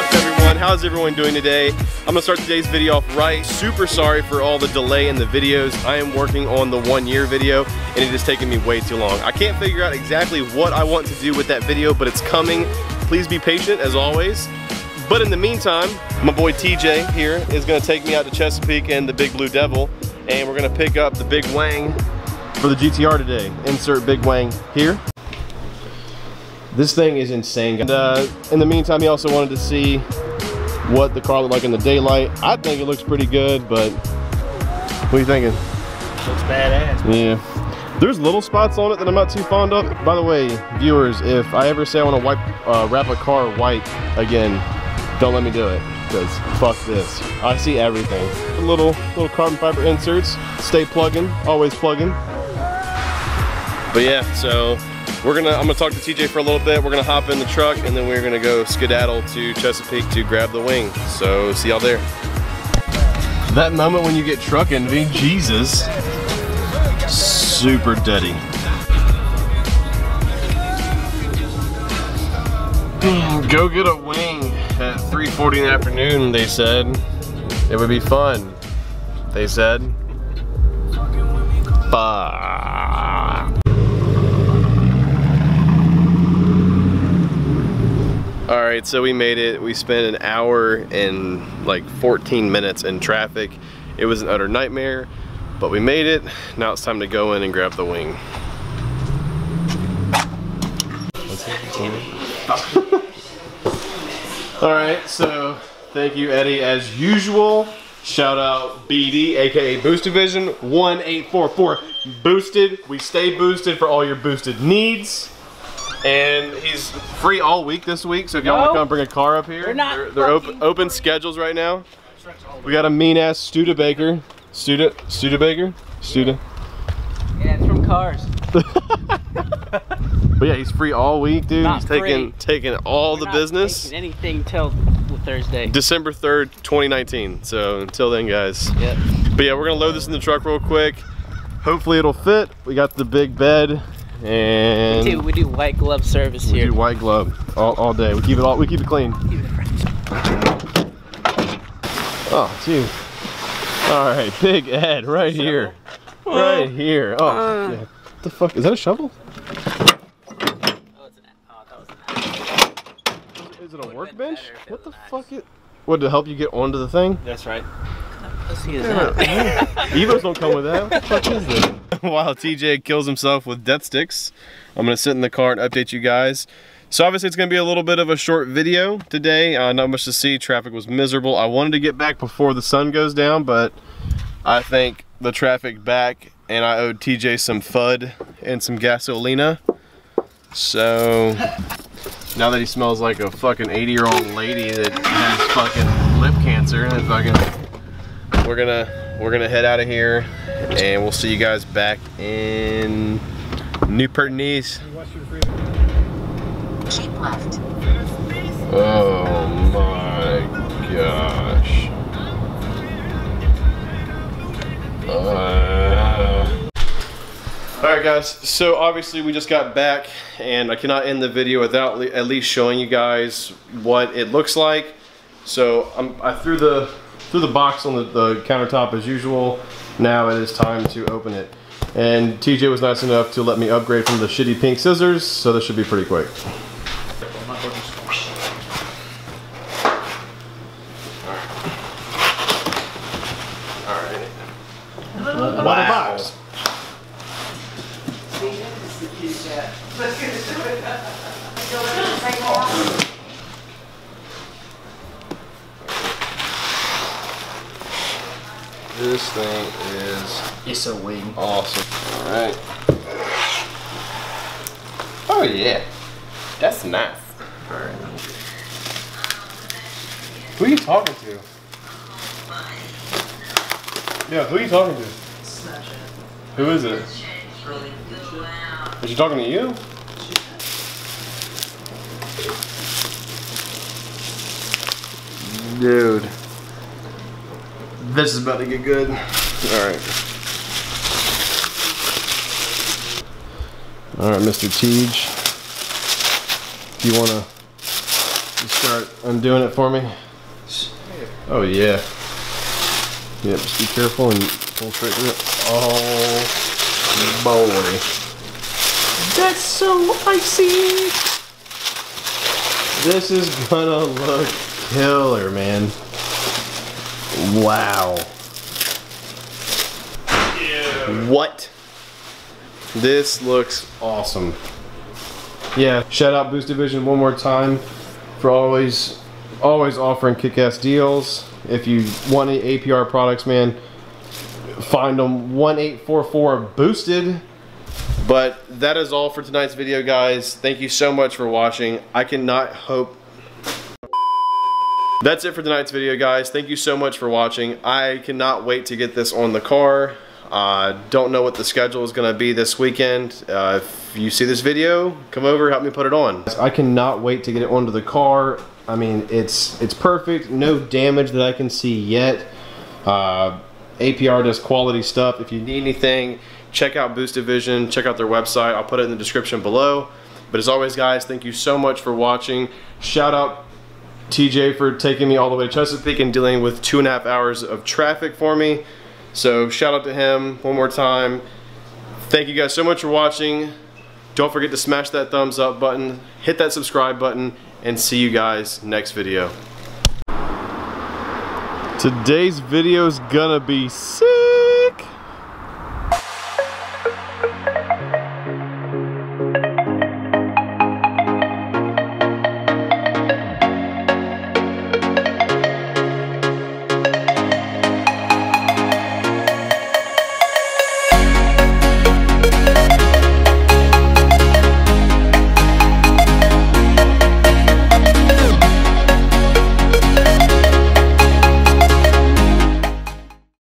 up, everyone? How's everyone doing today? I'm gonna start today's video off right. Super sorry for all the delay in the videos. I am working on the 1 year video and it is taking me way too long. I can't figure out exactly what I want to do with that video, but it's coming. Please be patient as always. But in the meantime, my boy TJ here is gonna take me out to Chesapeake and the Big Blue Devil, and we're gonna pick up the Big Wang for the GTR today. Insert Big Wang here. This thing is insane. And in the meantime, he also wanted to see what the car looked like in the daylight. I think it looks pretty good, but what are you thinking? Looks badass. Yeah. There's little spots on it that I'm not too fond of. By the way, viewers, if I ever say I want to wrap a car white again, don't let me do it, because fuck this. I see everything. Little carbon fiber inserts. Stay plugging, always plugging. But yeah, so I'm gonna talk to TJ for a little bit. We're gonna hop in the truck and then we're gonna go skedaddle to Chesapeake to grab the wing. So see y'all there. That moment when you get truck envy, Jesus. Super dirty. Go get a wing at 3:40 in the afternoon, they said. It would be fun, they said. Fuck. Alright, so we made it. We spent an hour and like 14 minutes in traffic. It was an utter nightmare, but we made it. Now it's time to go in and grab the wing. Alright, so thank you, Eddie, as usual. Shout out BD, aka Boost Division 1844. Boosted. We stay boosted for all your boosted needs. And he's free all week this week, so if y'all want to come bring a car up here, they're open schedules right now. We got a mean ass Studebaker. Studebaker? Yeah, it's from Cars. But yeah, he's free all week, dude. Not he's taking all the business. Taking anything till Thursday. December 3rd, 2019. So until then, guys. Yep. But yeah, we're gonna load this in the truck real quick. Hopefully it'll fit. We got the big bed. And we do white glove service here. We do white glove all day. We keep it clean. Keep it fresh. Oh, dude. All right, Big Ed, right here, right here. Oh, yeah. What the fuck? Is that a shovel? Is it a workbench? What the fuck? What, to help you get onto the thing? That's right. Evos don't come with that. What the fuck is this? While TJ kills himself with death sticks, I'm gonna sit in the car and update you guys. So obviously it's gonna be a little bit of a short video today. Not much to see. Traffic was miserable. I wanted to get back before the sun goes down, but I think the traffic back and I owed TJ some FUD and some gasolina. So now that he smells like a fucking 80-year-old lady that has fucking lip cancer, and fucking we're gonna head out of here, and we'll see you guys back in Newport News. Keep left. Oh my gosh. Alright guys, so obviously we just got back, and I cannot end the video without at least showing you guys what it looks like. So I threw the box on the countertop as usual. Now it is time to open it. And TJ was nice enough to let me upgrade from the shitty pink scissors, so this should be pretty quick. Alright. Wow. Box. This thing is... It's a wing. Awesome. Alright. Oh yeah. That's nice. Alright. Who are you talking to? Yeah, who are you talking to? Who is it? Is she talking to you? Dude. This is about to get good. Alright. Alright, Mr. Teej. If you want to just start undoing it for me. Oh yeah. Yep, just be careful and pull straight through it. Oh boy. That's so icy. This is gonna look killer, man. Wow. Yeah. What? This looks awesome. Yeah, shout out Boost Division one more time for always offering kick-ass deals. If you want any APR products, man, find them 1844 Boosted. But that is all for tonight's video, guys. Thank you so much for watching. I cannot hope. That's it for tonight's video, guys. Thank you so much for watching. I cannot wait to get this on the car. Don't know what the schedule is going to be this weekend. If you see this video, come over, help me put it on. I cannot wait to get it onto the car. I mean, it's perfect. No damage that I can see yet. APR does quality stuff. If you need anything, check out Boost Division. Check out their website. I'll put it in the description below. But as always, guys, thank you so much for watching. Shout out TJ for taking me all the way to Chesapeake and dealing with 2.5 hours of traffic for me. So shout out to him one more time. Thank you guys so much for watching. Don't forget to smash that thumbs up button, hit that subscribe button, and see you guys next video. Today's video is gonna be sick.